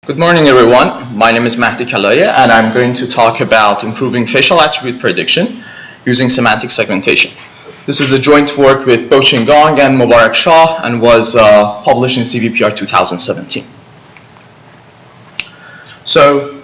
Good morning, everyone. My name is Mahdi Kalaya, and I'm going to talk about improving facial attribute prediction using semantic segmentation. This is a joint work with Bo-Chin Gong and Mubarak Shah and was published in CVPR 2017. So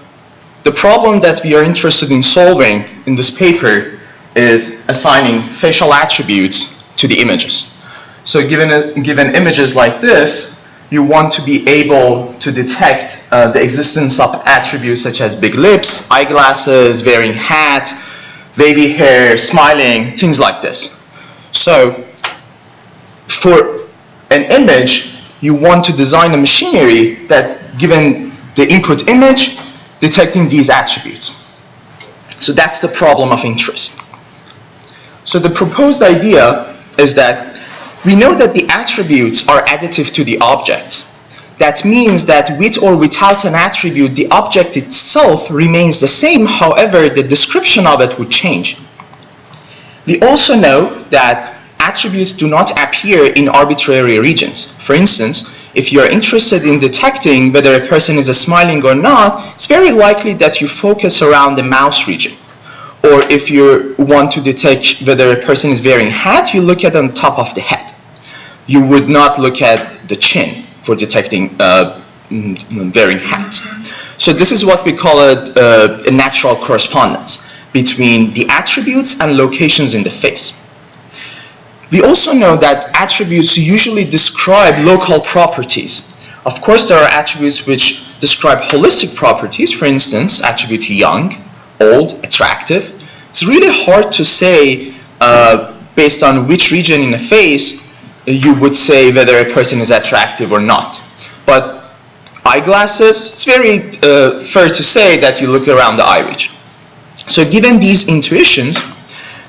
the problem that we are interested in solving in this paper is assigning facial attributes to the images. So given images like this, you want to be able to detect the existence of attributes such as big lips, eyeglasses, wearing hat, wavy hair, smiling, things like this. So for an image, you want to design a machinery that, given the input image, detecting these attributes. So that's the problem of interest. So the proposed idea is that we know that the attributes are additive to the objects. That means that with or without an attribute, the object itself remains the same, however, the description of it would change. We also know that attributes do not appear in arbitrary regions. For instance, if you are interested in detecting whether a person is smiling or not, it's very likely that you focus around the mouse region. Or if you want to detect whether a person is wearing a hat, you look at on top of the head. You would not look at the chin for detecting wearing hat. So this is what we call a natural correspondence between the attributes and locations in the face. We also know that attributes usually describe local properties. Of course, there are attributes which describe holistic properties. For instance, attribute young, old, attractive. It's really hard to say based on which region in the face you would say whether a person is attractive or not. But eyeglasses, it's very fair to say that you look around the eye region. So given these intuitions,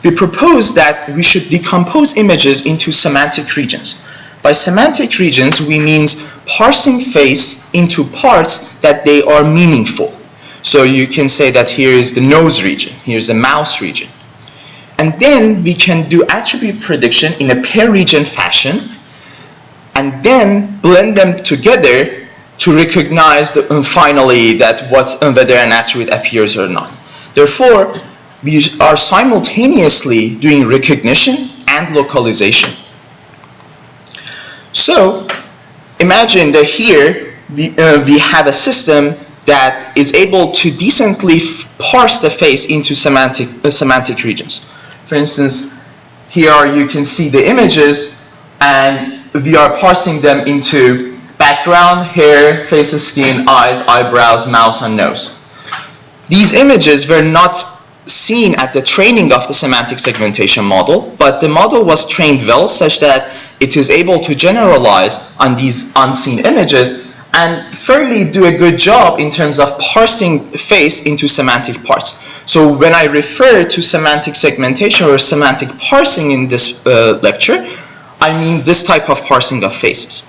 we propose that we should decompose images into semantic regions. By semantic regions, we mean parsing face into parts that they are meaningful. So you can say that here is the nose region, here's the mouth region. And then we can do attribute prediction in a pair region fashion and then blend them together to recognize finally that whether an attribute appears or not. Therefore, we are simultaneously doing recognition and localization. So imagine that here we have a system that is able to decently parse the face into semantic regions. For instance, here you can see the images and we are parsing them into background, hair, face, skin, eyes, eyebrows, mouth, and nose. These images were not seen at the training of the semantic segmentation model, but the model was trained well such that it is able to generalize on these unseen images and fairly do a good job in terms of parsing face into semantic parts. So when I refer to semantic segmentation or semantic parsing in this lecture, I mean this type of parsing of faces.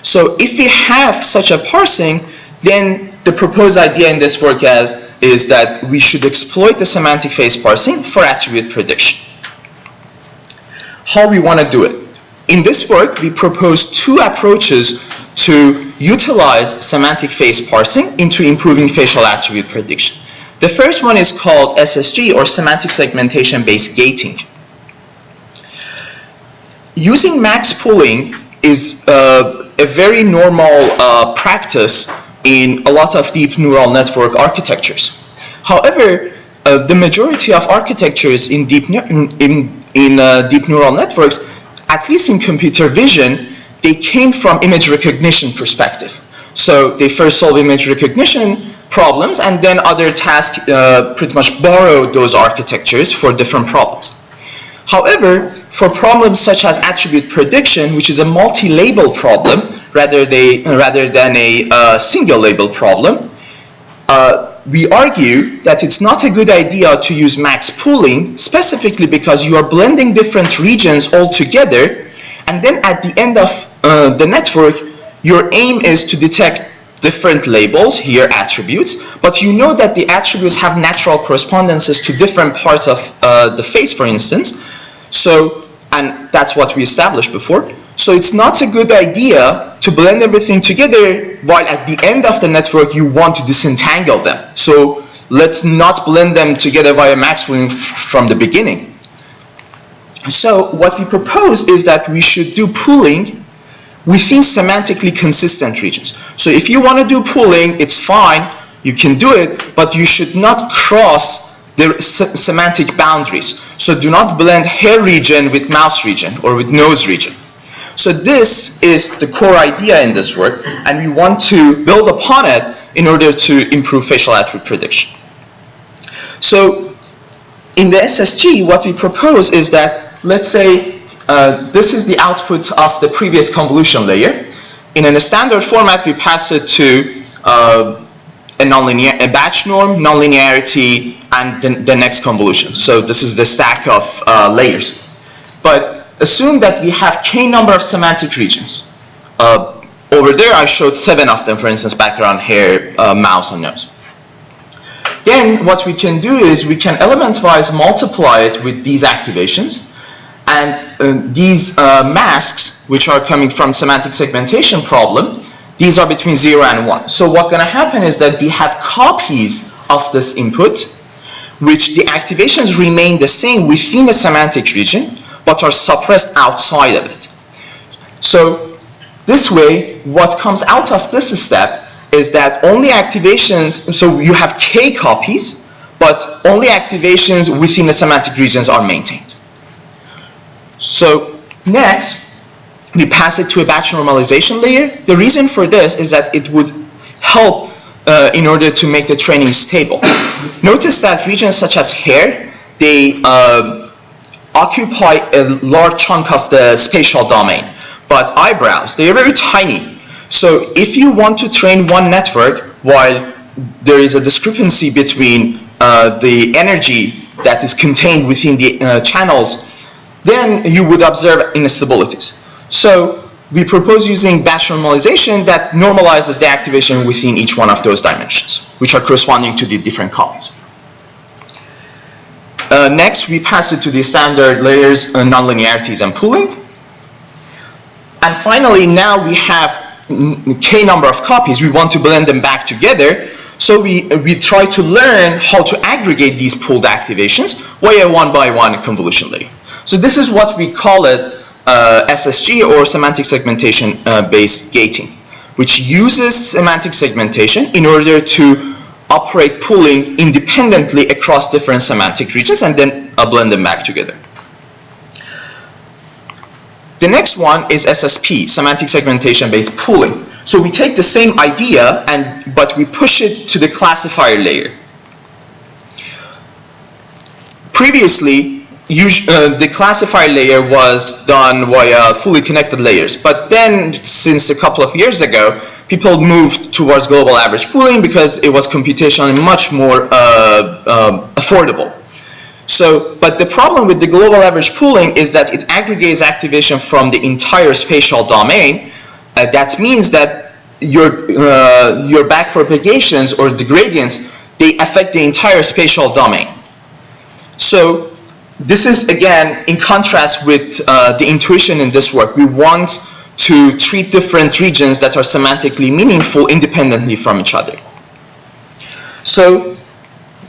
So if we have such a parsing, then the proposed idea in this work is that we should exploit the semantic face parsing for attribute prediction. How we want to do it? In this work, we propose two approaches to utilize semantic face parsing into improving facial attribute prediction. The first one is called SSG, or Semantic Segmentation-based gating. Using max pooling is a very normal practice in a lot of deep neural network architectures. However, the majority of architectures in deep neural networks, at least in computer vision, they came from image recognition perspective. So they first solve image recognition problems and then other tasks pretty much borrow those architectures for different problems. However, for problems such as attribute prediction, which is a multi-label problem rather than a single label problem, we argue that it's not a good idea to use max pooling, specifically because you are blending different regions all together, and then at the end of the network, your aim is to detect different labels, here attributes, but you know that the attributes have natural correspondences to different parts of the face, for instance. So, and that's what we established before. So it's not a good idea to blend everything together while at the end of the network you want to disentangle them. So let's not blend them together via max pooling from the beginning. So what we propose is that we should do pooling within semantically consistent regions. So if you want to do pooling, it's fine, you can do it, but you should not cross the semantic boundaries. So do not blend hair region with mouse region or with nose region. So this is the core idea in this work, and we want to build upon it in order to improve facial attribute prediction. So in the SSG, what we propose is that, let's say, this is the output of the previous convolution layer. In a standard format, we pass it to a batch norm, nonlinearity, and the next convolution. So this is the stack of layers. But assume that we have k number of semantic regions. Over there, I showed 7 of them, for instance, background, hair, mouse, and nose. Then what we can do is we can element-wise multiply it with these activations. And these masks, which are coming from semantic segmentation problem, these are between 0 and 1. So what's going to happen is that we have copies of this input, which the activations remain the same within a semantic region, but are suppressed outside of it. So this way, what comes out of this step is that only activations, so you have k copies, but only activations within the semantic regions are maintained. So next, we pass it to a batch normalization layer. The reason for this is that it would help in order to make the training stable. Notice that regions such as hair, they occupy a large chunk of the spatial domain. But eyebrows, they are very tiny. So if you want to train one network while there is a discrepancy between the energy that is contained within the channels, then you would observe instabilities. So we propose using batch normalization that normalizes the activation within each one of those dimensions, which are corresponding to the different copies. Next, we pass it to the standard layers, nonlinearities, and pooling. And finally, now we have k number of copies. We want to blend them back together. So we try to learn how to aggregate these pooled activations via one by one convolution layer. So this is what we call it SSG, or semantic segmentation based gating, which uses semantic segmentation in order to operate pooling independently across different semantic regions and then blend them back together. The next one is SSP, semantic segmentation based pooling. So we take the same idea but we push it to the classifier layer. Previously, the classifier layer was done via fully connected layers, but then since a couple of years ago, people moved towards global average pooling because it was computationally much more affordable. So, but the problem with the global average pooling is that it aggregates activation from the entire spatial domain. That means that your backpropagations or the gradients, they affect the entire spatial domain. So this is, again, in contrast with the intuition in this work. We want to treat different regions that are semantically meaningful independently from each other. So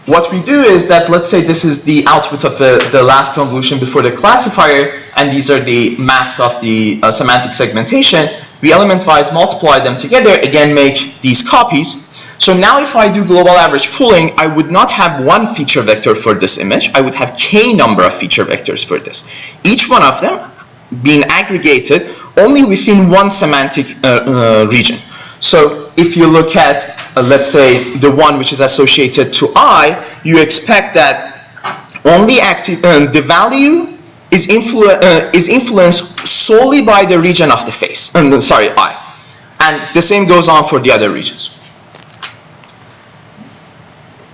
what we do is that, let's say this is the output of the last convolution before the classifier, and these are the masks of the semantic segmentation. We element-wise multiply them together, again make these copies. So now if I do global average pooling, I would not have one feature vector for this image. I would have k number of feature vectors for this. Each one of them being aggregated only within one semantic region. So if you look at, let's say, the one which is associated to I, you expect that only the value is influenced solely by the region of the face. Sorry, I. And the same goes on for the other regions.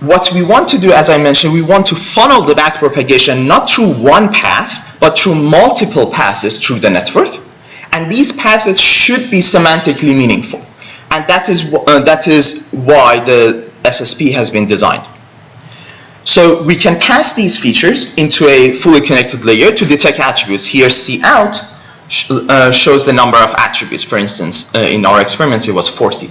What we want to do, as I mentioned, we want to funnel the backpropagation not through one path, but through multiple paths through the network. And these paths should be semantically meaningful. And that is why the SSP has been designed. So we can pass these features into a fully connected layer to detect attributes. Here, C out shows the number of attributes. For instance, in our experiments, it was 40.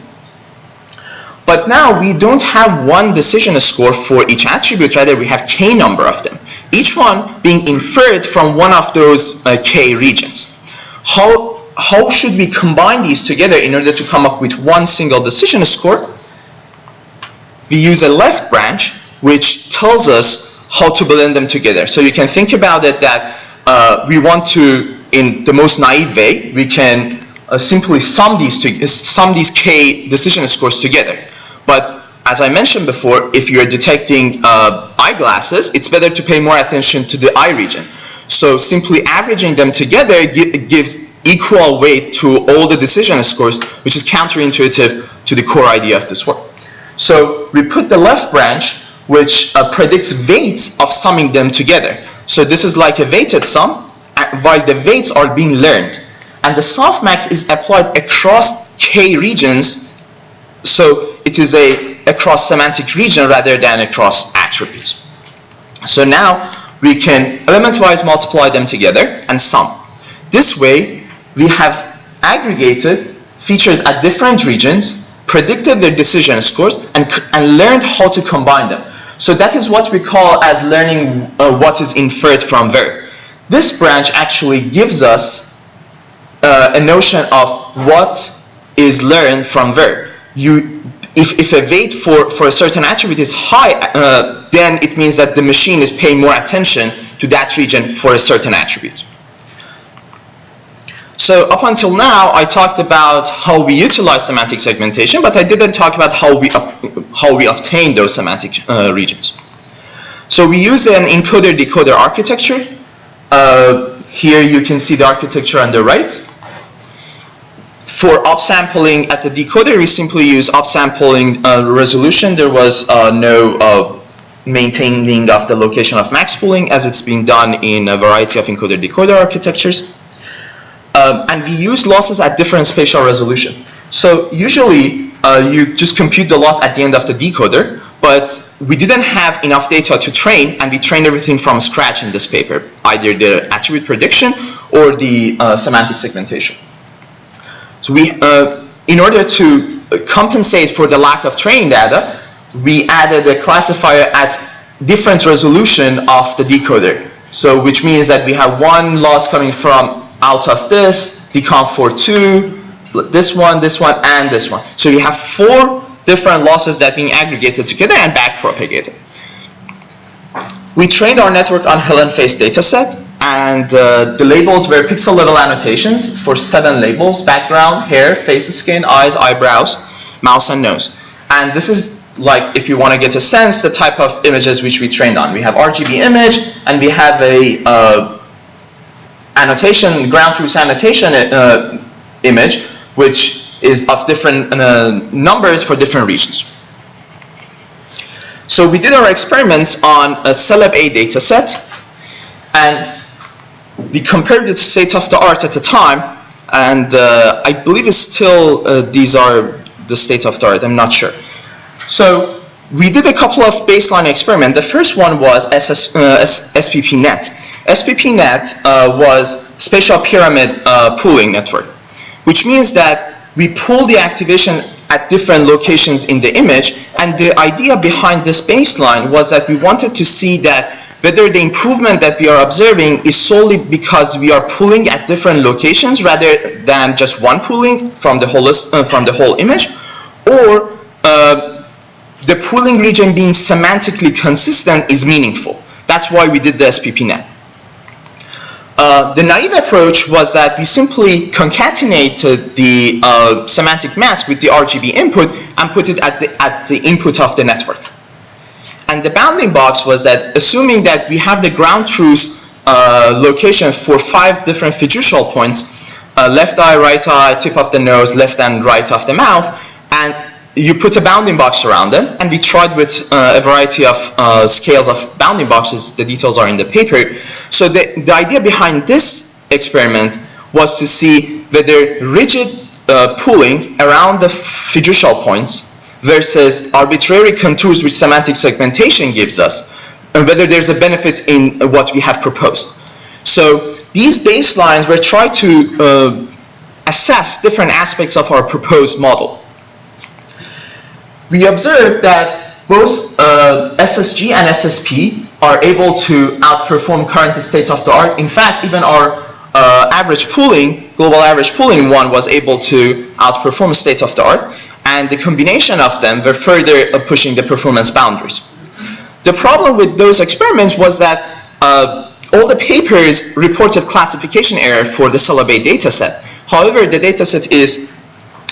But now we don't have one decision score for each attribute, rather we have k number of them, each one being inferred from one of those k regions. How should we combine these together in order to come up with one single decision score? We use a left branch, which tells us how to blend them together. So you can think about it that we want to, in the most naive way, we can simply sum these k decision scores together. But as I mentioned before, if you're detecting eyeglasses, it's better to pay more attention to the eye region. So simply averaging them together gives equal weight to all the decision scores, which is counterintuitive to the core idea of this work. So we put the left branch, which predicts weights of summing them together. So this is like a weighted sum, while the weights are being learned. And the softmax is applied across k regions, so it is across semantic region rather than across attributes. So now we can element-wise multiply them together and sum. This way, we have aggregated features at different regions, predicted their decision scores, and learned how to combine them. So that is what we call as learning what is inferred from where. This branch actually gives us a notion of what is learned from where. If a weight for a certain attribute is high, then it means that the machine is paying more attention to that region for a certain attribute. So up until now, I talked about how we utilize semantic segmentation, but I didn't talk about how we obtain those semantic regions. So we use an encoder-decoder architecture. Here you can see the architecture on the right. For upsampling at the decoder, we simply use upsampling resolution. There was no maintaining of the location of max pooling, as it's been done in a variety of encoder-decoder architectures. And we use losses at different spatial resolution. So usually you just compute the loss at the end of the decoder, but we didn't have enough data to train, and we trained everything from scratch in this paper, either the attribute prediction or the semantic segmentation. So we, in order to compensate for the lack of training data, we added a classifier at different resolution of the decoder. So which means that we have one loss coming from out of this, decomp for 2, this one, and this one. So you have 4 different losses that being aggregated together and backpropagated. We trained our network on Helene-Face dataset, and the labels were pixel level annotations for 7 labels: background, hair, face, skin, eyes, eyebrows, mouth, and nose. And this is, like, if you want to get a sense, the type of images which we trained on. We have RGB image, and we have a annotation, ground truth annotation image, which is of different numbers for different regions. So we did our experiments on a Celeb A data set, and we compared it to state of the art at the time, and I believe it's still, these are the state of the art, I'm not sure. So we did a couple of baseline experiments. The first one was SPPNet. SPPNet was spatial pyramid pooling network, which means that we pool the activation at different locations in the image, and the idea behind this baseline was that we wanted to see that whether the improvement that we are observing is solely because we are pooling at different locations rather than just one pooling from the whole image, or the pooling region being semantically consistent is meaningful. That's why we did the SPPNet. The naive approach was that we simply concatenated the semantic mask with the RGB input and put it at the input of the network. And the bounding box was that, assuming that we have the ground truth location for 5 different fiducial points, left eye, right eye, tip of the nose, left and right of the mouth, and you put a bounding box around them, and we tried with a variety of scales of bounding boxes. The details are in the paper. So the idea behind this experiment was to see whether rigid pooling around the fiducial points versus arbitrary contours which semantic segmentation gives us, and whether there's a benefit in what we have proposed. So these baselines were trying to assess different aspects of our proposed model. We observed that both SSG and SSP are able to outperform current state of the art. In fact, even our average pooling, global average pooling one, was able to outperform state of the art, and the combination of them were further pushing the performance boundaries. The problem with those experiments was that all the papers reported classification error for the syllabate dataset. However, the dataset is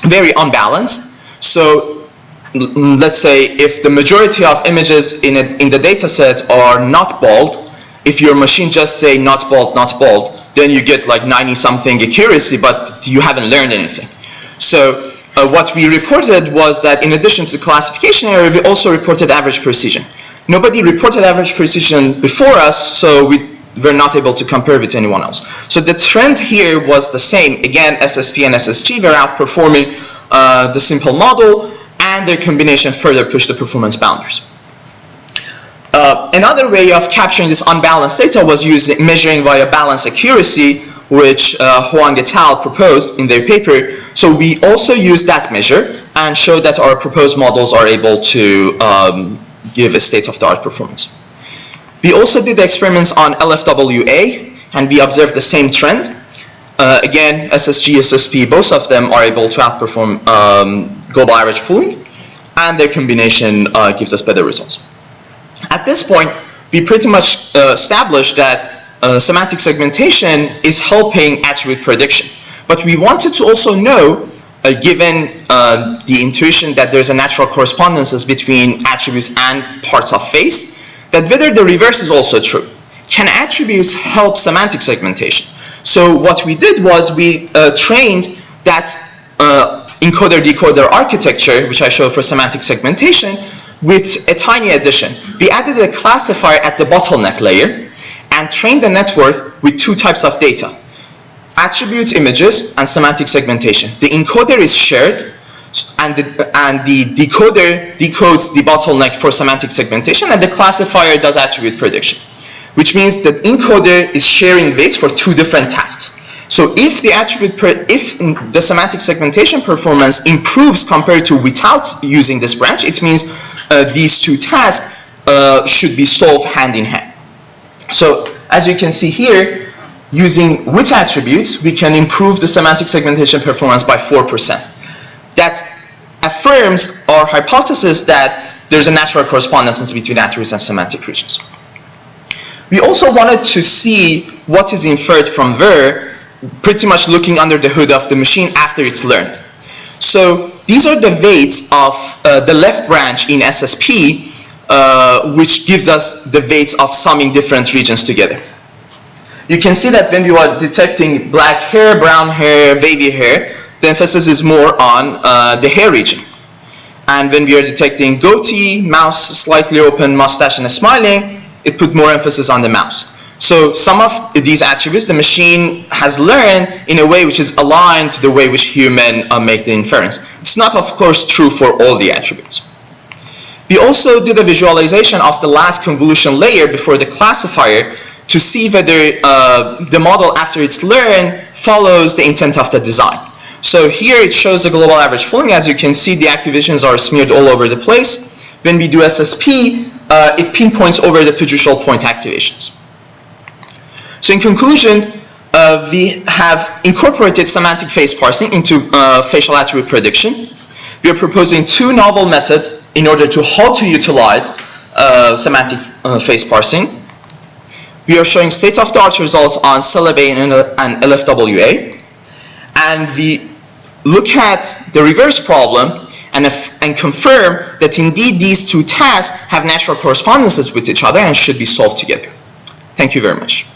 very unbalanced. So let's say if the majority of images in the dataset are not bold, if your machine just say not bold, then you get like 90-something accuracy, but you haven't learned anything. So what we reported was that in addition to the classification error, we also reported average precision. Nobody reported average precision before us, so we were not able to compare with anyone else. So the trend here was the same. Again, SSP and SSG were outperforming the simple model, and their combination further pushed the performance boundaries. Another way of capturing this unbalanced data was using measuring via balanced accuracy, which Huang et al. Proposed in their paper. So we also used that measure and showed that our proposed models are able to give a state-of-the-art performance. We also did experiments on LFWA, and we observed the same trend. Again, SSG, SSP, both of them are able to outperform global average pooling, and their combination gives us better results. At this point, we pretty much established that semantic segmentation is helping attribute prediction. But we wanted to also know, given the intuition that there's a natural correspondences between attributes and parts of face, that whether the reverse is also true. Can attributes help semantic segmentation? So what we did was we trained that encoder-decoder architecture, which I showed for semantic segmentation, with a tiny addition. We added a classifier at the bottleneck layer and trained the network with two types of data: attribute images and semantic segmentation. The encoder is shared, and the decoder decodes the bottleneck for semantic segmentation, and the classifier does attribute prediction, which means that encoder is sharing weights for two different tasks. So if the semantic segmentation performance improves compared to without using this branch, it means these two tasks should be solved hand in hand. So as you can see here, using with attributes, we can improve the semantic segmentation performance by 4%. That affirms our hypothesis that there's a natural correspondence between attributes and semantic regions. We also wanted to see what is inferred from where, pretty much looking under the hood of the machine after it's learned. So these are the weights of the left branch in SSP, which gives us the weights of summing different regions together. You can see that when we are detecting black hair, brown hair, wavy hair, the emphasis is more on the hair region. And when we are detecting goatee, mouth slightly open, mustache, and smiling, it put more emphasis on the mouth. So some of these attributes the machine has learned in a way which is aligned to the way which human make the inference. It's not, of course, true for all the attributes. We also did a visualization of the last convolution layer before the classifier to see whether the model, after it's learned, follows the intent of the design. So here it shows the global average pooling. As you can see, the activations are smeared all over the place. When we do SSP, it pinpoints over the fiducial point activations. So in conclusion, we have incorporated semantic face parsing into facial attribute prediction. We are proposing two novel methods in order to how to utilize semantic face parsing. We are showing state-of-the-art results on syllabate and LFWA. And we look at the reverse problem and confirm that indeed these two tasks have natural correspondences with each other and should be solved together. Thank you very much.